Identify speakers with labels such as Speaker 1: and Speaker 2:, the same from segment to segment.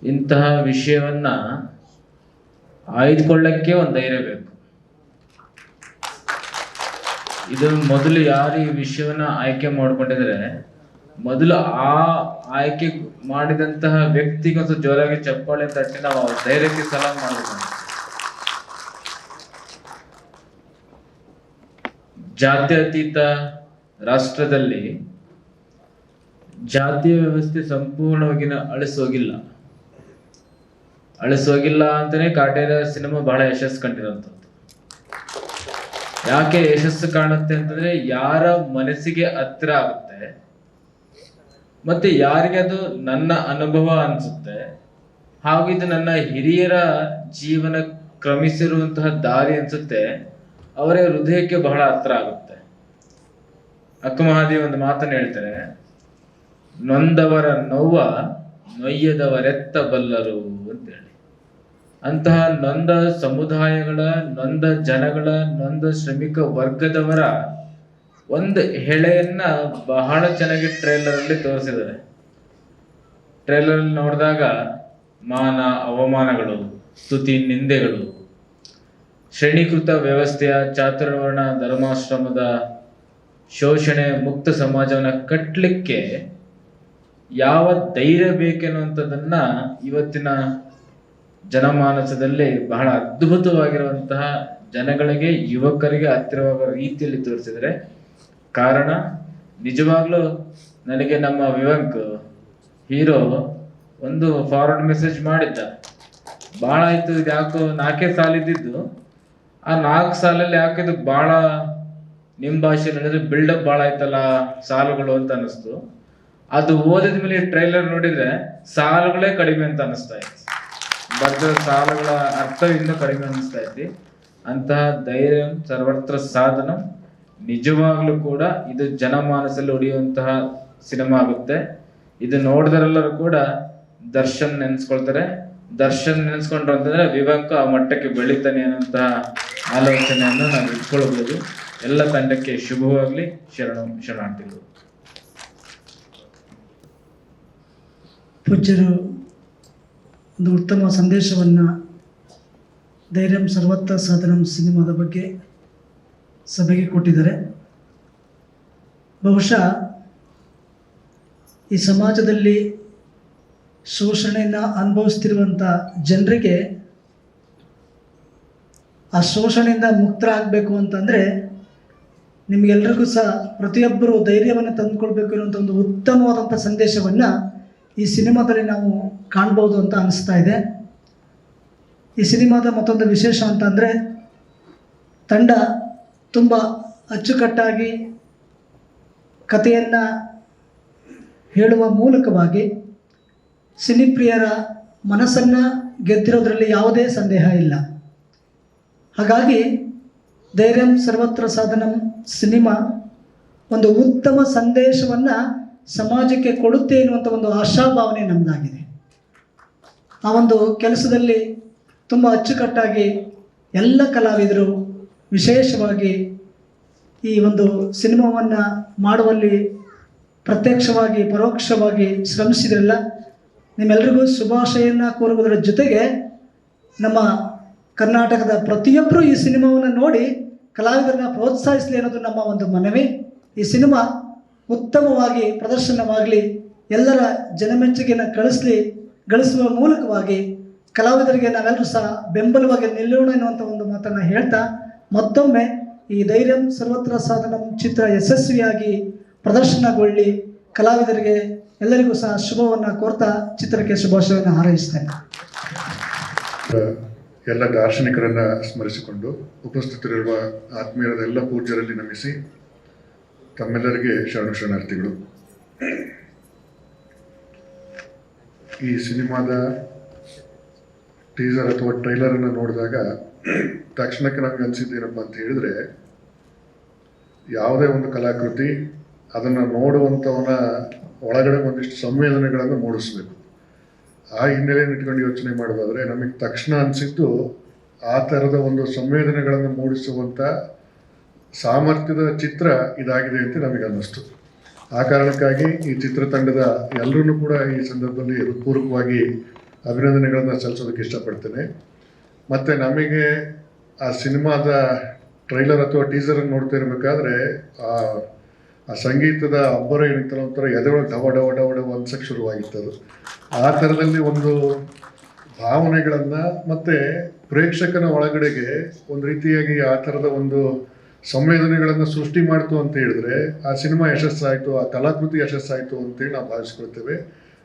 Speaker 1: ಇಂತಹ ವಿಷಯವನ್ನ ಆಯ್ದುಕೊಳ್ಳಕ್ಕೆ ಒಂದು ಧೈರ್ಯ ಬೇಕು. ಇದು ಮೊದಲು ಯಾರು ಈ ವಿಷಯವನ್ನ ಆಯ್ಕೆ ಮಾಡ್ಕೊಂಡಿದ್ರೆ ಮೊದಲು ಆ ಆಯ್ಕೆ ಮಾಡಿದಂತಹ ವ್ಯಕ್ತಿಗತ ಜೋರಾಗಿ ಚಪ್ಪಾಳೆ ತಟ್ಟಿ ನಾವು ಧೈರ್ಯಕ್ಕೆ ಸಲಾಂ ಮಾಡಬೇಕು. ಜಾತ್ಯತೀತ ರಾಷ್ಟ್ರದಲ್ಲಿ ಜಾತಿಯ ವ್ಯವಸ್ಥೆ ಸಂಪೂರ್ಣವಾಗಿ ಅಳಿಸೋಗಿಲ್ಲ ಅಂತಾನೆ ಕಾಟೇರ ಸಿನಿಮಾ ಬಹಳ ಯಶಸ್ಸು ಕಂಡಿರುವಂಥದ್ದು. ಯಾಕೆ ಯಶಸ್ಸು ಕಾಣುತ್ತೆ ಅಂತಂದ್ರೆ ಯಾರ ಮನಸ್ಸಿಗೆ ಹತ್ತಿರ ಆಗುತ್ತೆ, ಮತ್ತೆ ಯಾರಿಗೆ ಅದು ನನ್ನ ಅನುಭವ ಅನ್ಸುತ್ತೆ, ಹಾಗೂ ಇದು ನನ್ನ ಹಿರಿಯರ ಜೀವನ ಕ್ರಮಿಸಿರುವಂತಹ ದಾರಿ ಅನ್ಸುತ್ತೆ, ಅವರ ಹೃದಯಕ್ಕೆ ಬಹಳ ಹತ್ರ ಆಗುತ್ತೆ. ಅಕ್ಕ ಮಹಾದೇವಿ ಒಂದು ಮಾತನ್ನು ಹೇಳ್ತಾರೆ, ನೊಂದವರ ನೋವ ನೊಯ್ಯದವರೆತ್ತ ಬಲ್ಲರು ಅಂತೇಳಿ. ಅಂತಹ ನೊಂದ ಸಮುದಾಯಗಳ, ನೊಂದ ಜನಗಳ, ನೊಂದ ಶ್ರಮಿಕ ವರ್ಗದವರ ಒಂದು ಹೆಳೆಯನ್ನ ಬಹಳ ಚೆನ್ನಾಗಿ ಟ್ರೇಲರ್ ಅಲ್ಲಿ ತೋರಿಸಿದ್ದಾರೆ. ಟ್ರೇಲರ್ ನೋಡಿದಾಗ ಮಾನ ಅವಮಾನಗಳು, ಸ್ತುತಿ ನಿಂದೆಗಳು, ಶ್ರೇಣೀಕೃತ ವ್ಯವಸ್ಥೆಯ, ಚಾತುರ್ವರ್ಣ ಧರ್ಮಾಶ್ರಮದ ಶೋಷಣೆ ಮುಕ್ತ ಸಮಾಜವನ್ನ ಕಟ್ಟಲಿಕ್ಕೆ ಯಾವ ಧೈರ್ಯ ಬೇಕೆನ್ನುವಂಥದ್ದನ್ನ ಇವತ್ತಿನ ಜನಮಾನಸದಲ್ಲಿ ಬಹಳ ಅದ್ಭುತವಾಗಿರುವಂತಹ, ಜನಗಳಿಗೆ, ಯುವಕರಿಗೆ ಹತ್ತಿರವಾಗುವ ರೀತಿಯಲ್ಲಿ ತೋರಿಸಿದರೆ. ಕಾರಣ ನಿಜವಾಗ್ಲೂ ನನಗೆ ನಮ್ಮ ವಿವಂಕ್ ಹೀರೋ ಒಂದು ಫಾರ್ವರ್ಡ್ ಮೆಸೇಜ್ ಮಾಡಿದ್ದ. ಭಾಳ ಆಯ್ತು, ಇದು ಯಾಕೋ 4 ಸಾಲಿದ್ದು, ಆ 4 ಸಾಲಲ್ಲಿ ಯಾಕೆ ಇದು ಭಾಳ ನಿಮ್ಮ ಭಾಷೆಯಲ್ಲಿ ಹೇಳಿದ್ರೆ ಬಿಲ್ಡಪ್ ಭಾಳ ಆಯ್ತಲ್ಲ ಸಾಲುಗಳು ಅಂತ ಅನಿಸ್ತು. ಅದು ಓದಿದ ಮೇಲೆ ಟ್ರೈಲರ್ ನೋಡಿದ್ರೆ ಸಾಲುಗಳೇ ಕಡಿಮೆ ಅಂತ ಅನಿಸ್ತಾ ಇತ್ತು, ಬರ್ದ ಸಾಲುಗಳ ಅರ್ಥ ಇನ್ನೂ ಕಡಿಮೆ ಅನಿಸ್ತಾ ಇತ್ತು. ಅಂತಹ ಧೈರ್ಯ ಸರ್ವತ್ರ ಸಾಧನ. ನಿಜವಾಗ್ಲೂ ಕೂಡ ಇದು ಜನಮಾನಸಲ್ಲಿ ಉಳಿಯುವಂತಹ ಸಿನಿಮಾ ಆಗುತ್ತೆ. ಇದು ನೋಡಿದರೆಲ್ಲರೂ ಕೂಡ ದರ್ಶನ್ ನೆನೆಸ್ಕೊಳ್ತಾರೆ. ದರ್ಶನ್ ನೆನೆಸ್ಕೊಂಡ್ರು ಅಂತಂದ್ರೆ ವಿವಂಕ ಆ ಮಟ್ಟಕ್ಕೆ ಬೆಳೀತಾನೆ ಅನ್ನುವಂತಹ ಆಲೋಚನೆಯನ್ನು ನಾವು ಇಟ್ಕೊಳ್ಬಹುದು. ಎಲ್ಲ ತಂಡಕ್ಕೆ ಶುಭವಾಗ್ಲಿ. ಶರಣಾರ್ಥಿಗಳು.
Speaker 2: ಪೂಜ್ಯರು ಒಂದು ಉತ್ತಮ ಸಂದೇಶವನ್ನು ಧೈರ್ಯಂ ಸರ್ವತ್ರ ಸಾಧನಂ ಸಿನಿಮಾದ ಬಗ್ಗೆ ಸಭೆಗೆ ಕೊಟ್ಟಿದ್ದಾರೆ. ಬಹುಶಃ ಈ ಸಮಾಜದಲ್ಲಿ ಶೋಷಣೆಯನ್ನು ಅನುಭವಿಸ್ತಿರುವಂಥ ಜನರಿಗೆ ಆ ಶೋಷಣೆಯಿಂದ ಮುಕ್ತರಾಗಬೇಕು ಅಂತಂದರೆ ನಿಮಗೆಲ್ರಿಗೂ ಸಹ ಪ್ರತಿಯೊಬ್ಬರು ಧೈರ್ಯವನ್ನು ತಂದುಕೊಳ್ಬೇಕು ಅನ್ನುವಂಥ ಒಂದು ಉತ್ತಮವಾದಂಥ ಸಂದೇಶವನ್ನು ಈ ಸಿನಿಮಾದಲ್ಲಿ ನಾವು ಕಾಣ್ಬೋದು ಅಂತ ಅನಿಸ್ತಾ ಇದೆ. ಈ ಸಿನಿಮಾದ ಮತ್ತೊಂದು ವಿಶೇಷ ಅಂತಂದರೆ ತಂಡ ತುಂಬ ಅಚ್ಚುಕಟ್ಟಾಗಿ ಕಥೆಯನ್ನು ಹೇಳುವ ಮೂಲಕವಾಗಿ ಸಿನಿಪ್ರಿಯರ ಮನಸ್ಸನ್ನು ಗೆದ್ದಿರೋದ್ರಲ್ಲಿ ಯಾವುದೇ ಸಂದೇಹ ಇಲ್ಲ. ಹಾಗಾಗಿ ಧೈರ್ಯಂ ಸರ್ವತ್ರ ಸಾಧನಂ ಸಿನಿಮಾ ಒಂದು ಉತ್ತಮ ಸಂದೇಶವನ್ನು ಸಮಾಜಕ್ಕೆ ಕೊಡುತ್ತೆ ಎನ್ನುವಂಥ ಒಂದು ಆಶಾಭಾವನೆ ನಮ್ಮದಾಗಿದೆ. ಆ ಒಂದು ಕೆಲಸದಲ್ಲಿ ತುಂಬ ಅಚ್ಚುಕಟ್ಟಾಗಿ ಎಲ್ಲ ಕಲಾವಿದರು ವಿಶೇಷವಾಗಿ ಈ ಒಂದು ಸಿನಿಮಾವನ್ನು ಮಾಡುವಲ್ಲಿ ಪ್ರತ್ಯಕ್ಷವಾಗಿ ಪರೋಕ್ಷವಾಗಿ ಶ್ರಮಿಸಿದ್ರಲ್ಲ, ನಿಮ್ಮೆಲ್ಲರಿಗೂ ಶುಭಾಶಯನ್ನು ಕೋರುವುದರ ಜೊತೆಗೆ ನಮ್ಮ ಕರ್ನಾಟಕದ ಪ್ರತಿಯೊಬ್ಬರೂ ಈ ಸಿನಿಮಾವನ್ನು ನೋಡಿ ಕಲಾವಿದರನ್ನ ಪ್ರೋತ್ಸಾಹಿಸಲಿ ಅನ್ನೋದು ನಮ್ಮ ಒಂದು ಮನವಿ. ಈ ಸಿನಿಮಾ ಉತ್ತಮವಾಗಿ ಪ್ರದರ್ಶನವಾಗಲಿ, ಎಲ್ಲರ ಜನಮೆಚ್ಚುಗೆಯನ್ನು ಗಳಿಸುವ ಮೂಲಕವಾಗಿ ಕಲಾವಿದರಿಗೆ ನಾವೆಲ್ಲರೂ ಸಹ ಬೆಂಬಲವಾಗಿ ನಿಲ್ಲೋಣ ಎನ್ನುವಂಥ ಒಂದು ಮಾತನ್ನು ಹೇಳ್ತಾ, ಮತ್ತೊಮ್ಮೆ ಈ ಧೈರ್ಯಂ ಸರ್ವತ್ರ ಸಾಧನಂ ಚಿತ್ರ ಯಶಸ್ವಿಯಾಗಿ ಪ್ರದರ್ಶನಗೊಳ್ಳಿ, ಕಲಾವಿದರಿಗೆ ಎಲ್ಲರಿಗೂ ಸಹ ಶುಭವನ್ನು ಕೋರ್ತಾ ಚಿತ್ರಕ್ಕೆ ಶುಭಾಶಯವನ್ನು ಹಾರೈಸ್ತೇನೆ.
Speaker 3: ಎಲ್ಲ ದಾರ್ಶನಿಕರನ್ನು ಸ್ಮರಿಸಿಕೊಂಡು ಉಪಸ್ಥಿತರಿರುವ ಆತ್ಮೀಯರಾದ ಎಲ್ಲ ಪೂಜ್ಯರಲ್ಲಿ ನಮಿಸಿ ತಮ್ಮೆಲ್ಲರಿಗೆ ಶರಣಾರ್ಥಿಗಳು. ಈ ಸಿನಿಮಾದ ಟೀಸರ್ ಅಥವಾ ಟ್ರೈಲರನ್ನು ನೋಡಿದಾಗ ತಕ್ಷಣಕ್ಕೆ ನಮಗೆ ಅನಿಸಿದ್ದೇನಪ್ಪ ಅಂತ ಹೇಳಿದರೆ, ಯಾವುದೇ ಒಂದು ಕಲಾಕೃತಿ ಅದನ್ನು ನೋಡುವಂಥವನ ಒಳಗಡೆ ಒಂದಿಷ್ಟು ಸಂವೇದನೆಗಳನ್ನು ಮೂಡಿಸ್ಬೇಕು. ಆ ಹಿನ್ನೆಲೆಯನ್ನು ಇಟ್ಕೊಂಡು ಯೋಚನೆ ಮಾಡೋದಾದರೆ ನಮಗೆ ತಕ್ಷಣ ಅನಿಸಿದ್ದು ಆ ಥರದ ಒಂದು ಸಂವೇದನೆಗಳನ್ನು ಮೂಡಿಸುವಂಥ ಸಾಮರ್ಥ್ಯದ ಚಿತ್ರ ಇದಾಗಿದೆ ಅಂತ ನಮಗೆ ಅನ್ನಿಸ್ತು. ಆ ಕಾರಣಕ್ಕಾಗಿ ಈ ಚಿತ್ರತಂಡದ ಎಲ್ಲರೂ ಕೂಡ ಈ ಸಂದರ್ಭದಲ್ಲಿ ಹೃತ್ಪೂರ್ವಕವಾಗಿ ಅಭಿನಂದನೆಗಳನ್ನು ಸಲ್ಲಿಸೋದಕ್ಕೆ ಇಷ್ಟಪಡ್ತೇನೆ. ಮತ್ತು ನಮಗೆ ಆ ಸಿನಿಮಾದ ಟ್ರೈಲರ್ ಅಥವಾ ಟೀಸರನ್ನು ನೋಡ್ತಾ ಇರಬೇಕಾದ್ರೆ ಆ ಸಂಗೀತದ ಅಬ್ಬರ ಏನಿತ್ತಲ್ಲ ಒಂಥರ ಎದೆಯೊಳಗೆ ಡವ ಡವ ಡವ ಡವ ಅನ್ಸಕ್ಕೆ ಶುರುವಾಗಿತ್ತು. ಅದು ಆ ಥರದಲ್ಲಿ ಒಂದು ಭಾವನೆಗಳನ್ನು ಮತ್ತು ಪ್ರೇಕ್ಷಕನ ಒಳಗಡೆಗೆ ಒಂದು ರೀತಿಯಾಗಿ ಆ ಥರದ ಒಂದು ಸಂವೇದನೆಗಳನ್ನು ಸೃಷ್ಟಿ ಮಾಡ್ತು ಅಂತ ಹೇಳಿದ್ರೆ ಆ ಸಿನಿಮಾ ಯಶಸ್ಸಾಯಿತು, ಆ ಕಲಾಕೃತಿ ಯಶಸ್ಸಾಯಿತು ಅಂತೇಳಿ ನಾವು ಭಾವಿಸ್ಕೊಳ್ತೇವೆ.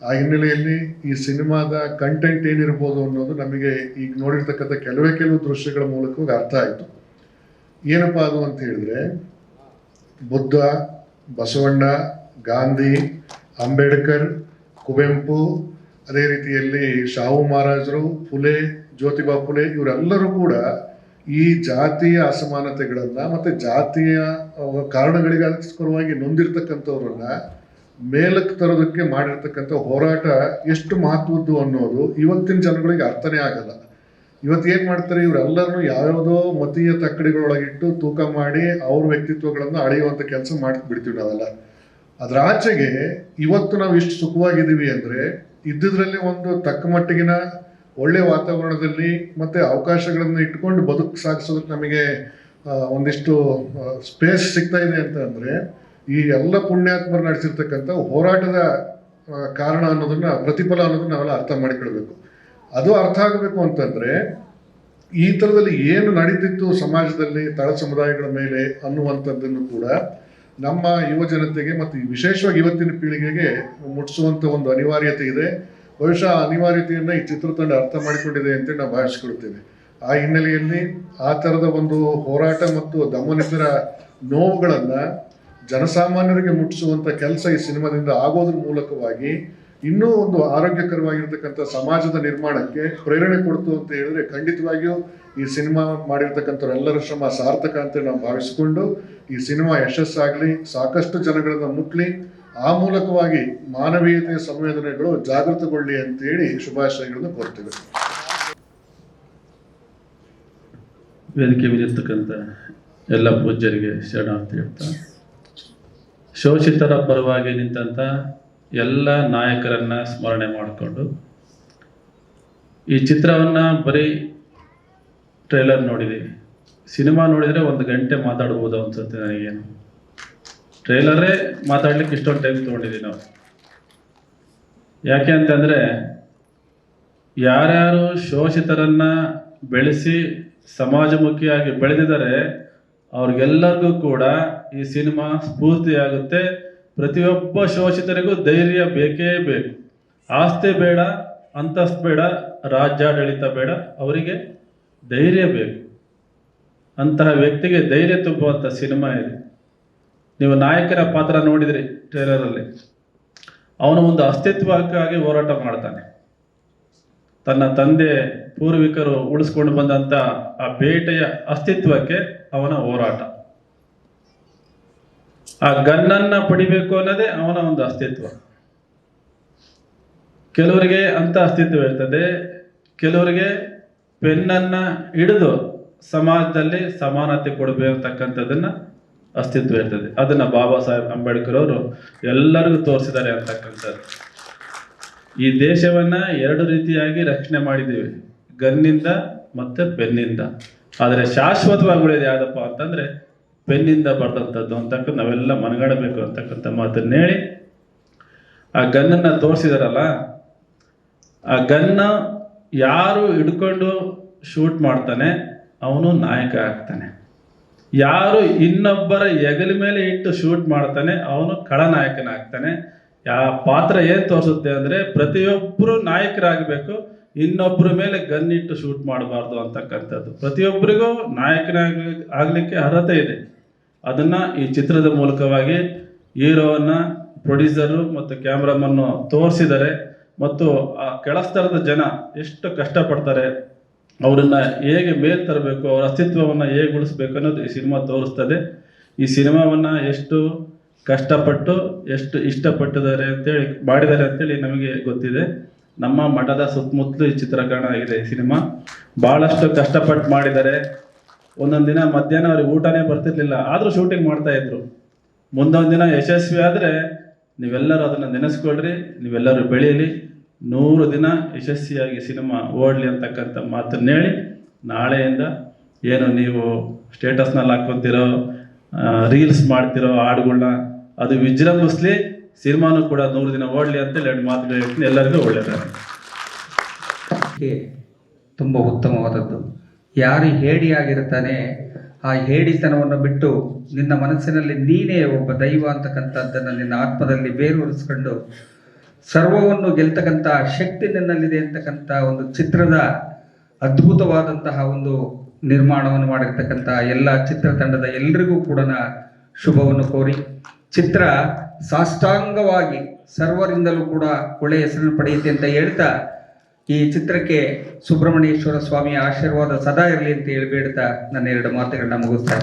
Speaker 3: ಆ ಹಿನ್ನೆಲೆಯಲ್ಲಿ ಈ ಸಿನಿಮಾದ ಕಂಟೆಂಟ್ ಏನಿರ್ಬೋದು ಅನ್ನೋದು ನಮಗೆ ಈಗ ನೋಡಿರ್ತಕ್ಕಂಥ ಕೆಲವು ದೃಶ್ಯಗಳ ಮೂಲಕವಾಗಿ ಅರ್ಥ ಆಯಿತು. ಏನಪ್ಪ ಅದು ಅಂತ ಹೇಳಿದ್ರೆ, ಬುದ್ಧ, ಬಸವಣ್ಣ, ಗಾಂಧಿ, ಅಂಬೇಡ್ಕರ್, ಕುವೆಂಪು, ಅದೇ ರೀತಿಯಲ್ಲಿ ಶಾಹು ಮಹಾರಾಜರು, ಫುಲೆ, ಜ್ಯೋತಿಬಾ ಫುಲೆ ಇವರೆಲ್ಲರೂ ಕೂಡ ಈ ಜಾತಿಯ ಅಸಮಾನತೆಗಳನ್ನು ಮತ್ತು ಜಾತಿಯ ಕಾರಣಗಳಿಗೋಸ್ಕರವಾಗಿ ನೊಂದಿರ್ತಕ್ಕಂಥವ್ರನ್ನ ಮೇಲಕ್ಕೆ ತರೋದಕ್ಕೆ ಮಾಡಿರ್ತಕ್ಕಂಥ ಹೋರಾಟ ಎಷ್ಟು ಮಹತ್ವದ್ದು ಅನ್ನೋದು ಇವತ್ತಿನ ಜನಗಳಿಗೆ ಅರ್ಥನೇ ಆಗಲ್ಲ. ಇವತ್ತು ಏನು ಮಾಡ್ತಾರೆ, ಇವರೆಲ್ಲರನ್ನೂ ಯಾವ್ಯಾವುದೋ ಮತೀಯ ತಕ್ಕಡಿಗಳೊಳಗಿಟ್ಟು ತೂಕ ಮಾಡಿ ಅವ್ರ ವ್ಯಕ್ತಿತ್ವಗಳನ್ನು ಅಳೆಯುವಂಥ ಕೆಲಸ ಮಾಡಿಬಿಡ್ತೀವಿ ನಾವೆಲ್ಲ. ಅದರ ಆಚೆಗೆ ಇವತ್ತು ನಾವು ಇಷ್ಟು ಸುಖವಾಗಿದ್ದೀವಿ ಅಂದರೆ ಇದ್ದಿದ್ರಲ್ಲಿ ಒಂದು ತಕ್ಕ ಮಟ್ಟಿಗಿನ ಒಳ್ಳೆಯ ವಾತಾವರಣದಲ್ಲಿ ಮತ್ತು ಅವಕಾಶಗಳನ್ನು ಇಟ್ಕೊಂಡು ಬದುಕು ಸಾಗಿಸೋದಕ್ಕೆ ನಮಗೆ ಒಂದಿಷ್ಟು ಸ್ಪೇಸ್ ಸಿಗ್ತಾ ಇದೆ ಅಂತ ಅಂದರೆ ಈ ಎಲ್ಲ ಪುಣ್ಯಾತ್ಮರು ನಡೆಸಿರ್ತಕ್ಕಂಥ ಹೋರಾಟದ ಕಾರಣ ಅನ್ನೋದನ್ನ, ಪ್ರತಿಫಲ ಅನ್ನೋದನ್ನ ನಾವೆಲ್ಲ ಅರ್ಥ ಮಾಡಿಕೊಳ್ಬೇಕು. ಅದು ಅರ್ಥ ಆಗಬೇಕು ಅಂತಂದರೆ ಈ ಥರದಲ್ಲಿ ಏನು ನಡೀತಿತ್ತು ಸಮಾಜದಲ್ಲಿ ತಳ ಸಮುದಾಯಗಳ ಮೇಲೆ ಅನ್ನುವಂಥದ್ದನ್ನು ಕೂಡ ನಮ್ಮ ಯುವ ಜನತೆಗೆ ಮತ್ತು ವಿಶೇಷವಾಗಿ ಇವತ್ತಿನ ಪೀಳಿಗೆಗೆ ಮುಟ್ಟಿಸುವಂಥ ಒಂದು ಅನಿವಾರ್ಯತೆ ಇದೆ. ಬಹುಶಃ ಆ ಅನಿವಾರ್ಯತೆಯನ್ನು ಈ ಚಿತ್ರತಂಡ ಅರ್ಥ ಮಾಡಿಕೊಂಡಿದೆ ಅಂತೇಳಿ ನಾವು ಭಾವಿಸ್ಕೊಳ್ತೇವೆ. ಆ ಹಿನ್ನೆಲೆಯಲ್ಲಿ ಆ ಥರದ ಒಂದು ಹೋರಾಟ ಮತ್ತು ದಮನಿತರ ನೋವುಗಳನ್ನು ಜನಸಾಮಾನ್ಯರಿಗೆ ಮುಟ್ಟಿಸುವಂಥ ಕೆಲಸ ಈ ಸಿನಿಮಾದಿಂದ ಆಗೋದ್ರ ಮೂಲಕವಾಗಿ ಇನ್ನೂ ಒಂದು ಆರೋಗ್ಯಕರವಾಗಿರ್ತಕ್ಕಂಥ ಸಮಾಜದ ನಿರ್ಮಾಣಕ್ಕೆ ಪ್ರೇರಣೆ ಕೊಡ್ತು ಅಂತ ಹೇಳಿದ್ರೆ ಖಂಡಿತವಾಗಿಯೂ ಈ ಸಿನಿಮಾ ಮಾಡಿರ್ತಕ್ಕಂಥವ್ರೆಲ್ಲರ ಶ್ರಮ ಸಾರ್ಥಕ ಅಂತ ನಾವು ಭಾವಿಸಿಕೊಂಡು ಈ ಸಿನಿಮಾ ಯಶಸ್ಸಾಗಲಿ, ಸಾಕಷ್ಟು ಜನಗಳನ್ನು ಮುಟ್ಲಿ, ಆ ಮೂಲಕವಾಗಿ ಮಾನವೀಯತೆಯ ಸಂವೇದನೆಗಳು ಜಾಗೃತಗೊಳ್ಳಿ ಅಂತೇಳಿ ಶುಭಾಶಯಗಳನ್ನು ಕೋರ್ತೇವೆ.
Speaker 4: ವೇದಿಕೆ ಮೇಲಿರ್ತಕ್ಕಂಥ ಎಲ್ಲ ಪೂಜ್ಯರಿಗೆ ಶರಣಾರ್ಥಿ ಹೇಳ್ತಾ, ಶೋಷಿತರ ಪರವಾಗಿ ನಿಂತಹ ಎಲ್ಲ ನಾಯಕರನ್ನ ಸ್ಮರಣೆ ಮಾಡಿಕೊಂಡು ಈ ಚಿತ್ರವನ್ನು ಬರೀ ಟ್ರೈಲರ್ ನೋಡಿದ್ದೀವಿ. ಸಿನಿಮಾ ನೋಡಿದರೆ 1 ಗಂಟೆ ಮಾತಾಡ್ಬೋದು ಅನ್ಸುತ್ತೆ ನನಗೇನು. ಟ್ರೈಲರೇ ಮಾತಾಡ್ಲಿಕ್ಕೆ ಇಷ್ಟೊಂದು ಟೈಮ್ ತೊಗೊಂಡಿದ್ದೀವಿ ನಾವು. ಯಾಕೆ ಅಂತಂದರೆ ಯಾರ್ಯಾರು ಶೋಷಿತರನ್ನ ಬೆಳೆಸಿ ಸಮಾಜಮುಖಿಯಾಗಿ ಬೆಳೆದಿದ್ದಾರೆ ಅವ್ರಿಗೆಲ್ಲರಿಗೂ ಕೂಡ ಈ ಸಿನಿಮಾ ಸ್ಫೂರ್ತಿಯಾಗುತ್ತೆ. ಪ್ರತಿಯೊಬ್ಬ ಶೋಷಿತರಿಗೂ ಧೈರ್ಯ ಬೇಕೇ ಬೇಕು. ಆಸ್ತಿ ಬೇಡ, ಅಂತಸ್ತು ಬೇಡ, ರಾಜ್ಯಾಡಳಿತ ಬೇಡ, ಅವರಿಗೆ ಧೈರ್ಯ ಬೇಕು. ಅಂತಹ ವ್ಯಕ್ತಿಗೆ ಧೈರ್ಯ ತುಂಬುವಂಥ ಸಿನಿಮಾ ಇದೆ. ನೀವು ನಾಯಕನ ಪಾತ್ರ ನೋಡಿದ್ರಿ ಟ್ರೇಲರಲ್ಲಿ. ಅವನು ಒಂದು ಅಸ್ತಿತ್ವಕ್ಕಾಗಿ ಹೋರಾಟ ಮಾಡ್ತಾನೆ. ತನ್ನ ತಂದೆ ಪೂರ್ವಿಕರು ಉಳಿಸ್ಕೊಂಡು ಬಂದಂಥ ಆ ಬೇಟೆಯ ಅಸ್ತಿತ್ವಕ್ಕೆ ಅವನ ಹೋರಾಟ. ಆ ಗನ್ನನ್ನ ಪಡಿಬೇಕು ಅನ್ನೋದೇ ಅವನ ಒಂದು ಅಸ್ತಿತ್ವ. ಕೆಲವರಿಗೆ ಅಂತ ಅಸ್ತಿತ್ವ ಇರ್ತದೆ, ಕೆಲವರಿಗೆ ಪೆನ್ನನ್ನ ಹಿಡಿದು ಸಮಾಜದಲ್ಲಿ ಸಮಾನತೆ ಕೊಡಬೇಕಂತಕ್ಕಂಥದ್ದನ್ನ ಅಸ್ತಿತ್ವ ಇರ್ತದೆ. ಅದನ್ನ ಬಾಬಾ ಸಾಹೇಬ್ ಅಂಬೇಡ್ಕರ್ ಅವರು ಎಲ್ಲರಿಗೂ ತೋರಿಸಿದ್ದಾರೆ ಅಂತಕ್ಕಂಥದ್ದು. ಈ ದೇಶವನ್ನ 2 ರೀತಿಯಾಗಿ ರಕ್ಷಣೆ ಮಾಡಿದ್ದೀವಿ, ಗನ್ನಿಂದ ಮತ್ತೆ ಪೆನ್ನಿಂದ. ಆದರೆ ಶಾಶ್ವತವಾಗಿ ಉಳಿಯೋದು ಯಾವುದಪ್ಪ ಅಂತಂದ್ರೆ ಪೆನ್ನಿಂದ ಬರೆದಂಥದ್ದು ಅಂತಕ್ಕ ನಾವೆಲ್ಲ ಮನಗಾಡಬೇಕು ಅಂತಕ್ಕಂಥ ಮಾತನ್ನ ಹೇಳಿ ಆ ಗನ್ನನ್ನು ತೋರಿಸಿದಾರಲ್ಲ, ಆ ಗನ್ನ ಯಾರು ಹಿಡ್ಕೊಂಡು ಶೂಟ್ ಮಾಡ್ತಾನೆ ಅವನು ನಾಯಕ ಆಗ್ತಾನೆ. ಯಾರು ಇನ್ನೊಬ್ಬರ ಹೆಗಲ ಮೇಲೆ ಇಟ್ಟು ಶೂಟ್ ಮಾಡ್ತಾನೆ ಅವನು ಖಳನಾಯಕನಾಗ್ತಾನೆ. ಪಾತ್ರ ಏನು ತೋರಿಸುತ್ತೆ ಅಂದರೆ ಪ್ರತಿಯೊಬ್ಬರು ನಾಯಕರಾಗಬೇಕು, ಇನ್ನೊಬ್ಬರ ಮೇಲೆ ಗನ್ನಿಟ್ಟು ಶೂಟ್ ಮಾಡಬಾರ್ದು ಅಂತಕ್ಕಂಥದ್ದು. ಪ್ರತಿಯೊಬ್ಬರಿಗೂ ಆಗ್ಲಿಕ್ಕೆ ಅರ್ಹತೆ ಇದೆ. ಅದನ್ನ ಈ ಚಿತ್ರದ ಮೂಲಕವಾಗಿ ಹೀರೋವನ್ನ, ಪ್ರೊಡ್ಯೂಸರು ಮತ್ತು ಕ್ಯಾಮ್ರಾಮನ್ನು ತೋರಿಸಿದ್ದಾರೆ. ಮತ್ತು ಆ ಕೆಳಸ್ತರದ ಜನ ಎಷ್ಟು ಕಷ್ಟಪಡ್ತಾರೆ, ಅವರನ್ನ ಹೇಗೆ ಮೇಲ್ ತರಬೇಕು, ಅವರ ಅಸ್ತಿತ್ವವನ್ನು ಹೇಗೆ ಉಳಿಸ್ಬೇಕು ಅನ್ನೋದು ಈ ಸಿನಿಮಾ ತೋರಿಸ್ತದೆ. ಈ ಸಿನಿಮಾವನ್ನು ಎಷ್ಟು ಕಷ್ಟಪಟ್ಟು ಎಷ್ಟು ಇಷ್ಟಪಟ್ಟಿದ್ದಾರೆ ಅಂತೇಳಿ ಮಾಡಿದ್ದಾರೆ ಅಂತೇಳಿ ನಮಗೆ ಗೊತ್ತಿದೆ. ನಮ್ಮ ಮಠದ ಸುತ್ತಮುತ್ತಲು ಈ ಚಿತ್ರೀಕರಣ ಆಗಿದೆ. ಈ ಸಿನಿಮಾ ಭಾಳಷ್ಟು ಕಷ್ಟಪಟ್ಟು ಮಾಡಿದ್ದಾರೆ. ಒಂದೊಂದು ದಿನ ಮಧ್ಯಾಹ್ನ ಅವ್ರಿಗೆ ಊಟನೇ ಬರ್ತಿರ್ಲಿಲ್ಲ, ಆದರೂ ಶೂಟಿಂಗ್ ಮಾಡ್ತಾ ಇದ್ರು. ಮುಂದೊಂದು ದಿನ ಯಶಸ್ವಿ ಆದರೆ ನೀವೆಲ್ಲರೂ ಅದನ್ನು ನೆನೆಸ್ಕೊಳ್ರಿ, ನೀವೆಲ್ಲರೂ ಬೆಳೀಲಿ. 100 ದಿನ ಯಶಸ್ವಿಯಾಗಿ ಸಿನಿಮಾ ಓಡಲಿ ಅಂತಕ್ಕಂಥ ಮಾತನ್ನು ಹೇಳಿ, ನಾಳೆಯಿಂದ ಏನು ನೀವು ಸ್ಟೇಟಸ್ನಲ್ಲಿ ಹಾಕ್ಕೊತಿರೋ, ರೀಲ್ಸ್ ಮಾಡ್ತಿರೋ ಹಾಡುಗಳನ್ನ ಅದು ವಿಜೃಂಭಿಸ್ಲಿ, ಸಿನಿಮಾನು ಕೂಡ 100 ದಿನ ಓಡಲಿ ಅಂತೇಳಿ 2 ಮಾತುಗಳು ಹೇಳ್ತೀನಿ. ಎಲ್ಲರಿಗೂ ಒಳ್ಳೆಯದಾಗಲಿ.
Speaker 5: ತುಂಬ ಉತ್ತಮವಾದದ್ದು. ಯಾರು ಹೇಡಿಯಾಗಿರ್ತಾನೆ ಆ ಹೇಡಿತನವನ್ನು ಬಿಟ್ಟು ನಿನ್ನ ಮನಸ್ಸಿನಲ್ಲಿ ನೀನೇ ಒಬ್ಬ ದೈವ ಅಂತಕ್ಕಂಥದ್ದನ್ನು ನಿನ್ನ ಆತ್ಮದಲ್ಲಿ ಬೇರೂರಿಸ್ಕೊಂಡು ಸರ್ವವನ್ನು ಗೆಲ್ತಕ್ಕಂಥ ಶಕ್ತಿ ನಿನ್ನಲ್ಲಿದೆ ಅಂತಕ್ಕಂಥ ಒಂದು ಚಿತ್ರದ ಅದ್ಭುತವಾದಂತಹ ಒಂದು ನಿರ್ಮಾಣವನ್ನು ಮಾಡಿರ್ತಕ್ಕಂಥ ಎಲ್ಲ ಚಿತ್ರತಂಡದ ಎಲ್ಲರಿಗೂ ಕೂಡ ಶುಭವನ್ನು ಕೋರಿ, ಚಿತ್ರ ಸಾಷ್ಟಾಂಗವಾಗಿ ಸರ್ವರಿಂದಲೂ ಕೂಡ ಒಳ್ಳೆಯ ಹೆಸರನ್ನು ಪಡೆಯುತ್ತೆ ಅಂತ ಹೇಳ್ತಾ, ಈ ಚಿತ್ರಕ್ಕೆ ಸುಬ್ರಹ್ಮಣ್ಯೇಶ್ವರ ಸ್ವಾಮಿಯ ಆಶೀರ್ವಾದ ಸದಾ ಇರಲಿ ಅಂತ ಹೇಳ್ಬೇಡ್ತಾ ನನ್ನ 2 ಮಾತುಗಳನ್ನ ಮುಗಿಸ್ತಾ